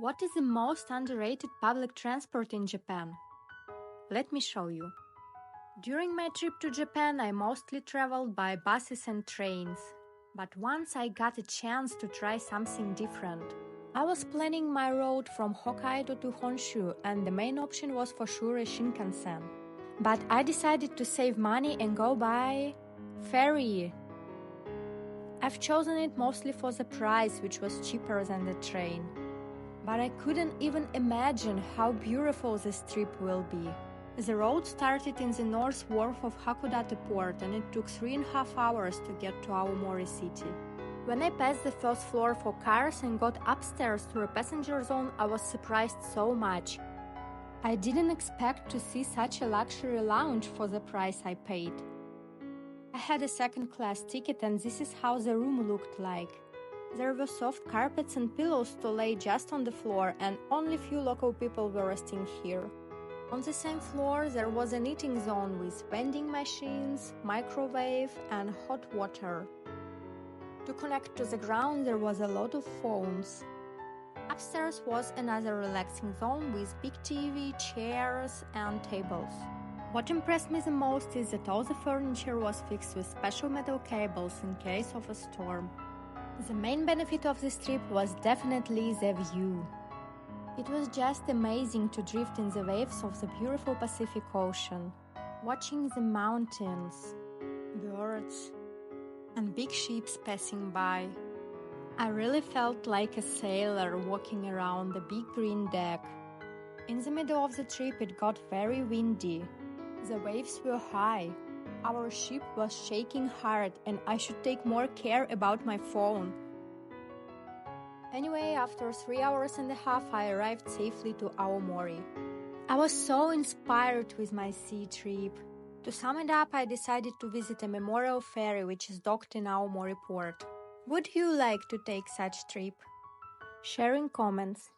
What is the most underrated public transport in Japan? Let me show you. During my trip to Japan, I mostly traveled by buses and trains. But once I got a chance to try something different. I was planning my road from Hokkaido to Honshu, and the main option was for sure a Shinkansen. But I decided to save money and go by Ferry. I've chosen it mostly for the price, which was cheaper than the train. But I couldn't even imagine how beautiful this trip will be. The road started in the north wharf of Hakodate port, and it took 3.5 hours to get to Aomori city. When I passed the first floor for cars and got upstairs to a passenger zone, I was surprised so much. I didn't expect to see such a luxury lounge for the price I paid. I had a second-class ticket, and this is how the room looked like. There were soft carpets and pillows to lay just on the floor, and only few local people were resting here. On the same floor, there was an eating zone with vending machines, microwave, and hot water. To connect to the ground, there was a lot of phones. Upstairs was another relaxing zone with big TV, chairs, and tables. What impressed me the most is that all the furniture was fixed with special metal cables in case of a storm. The main benefit of this trip was definitely the view. It was just amazing to drift in the waves of the beautiful Pacific Ocean, watching the mountains, birds, and big ships passing by. I really felt like a sailor walking around the big green deck. In the middle of the trip, it got very windy. The waves were high. Our ship was shaking hard, and I should take more care about my phone. Anyway, after 3.5 hours, I arrived safely to Aomori. I was so inspired with my sea trip. To sum it up, I decided to visit a memorial ferry which is docked in Aomori port. Would you like to take such trip? Share in comments.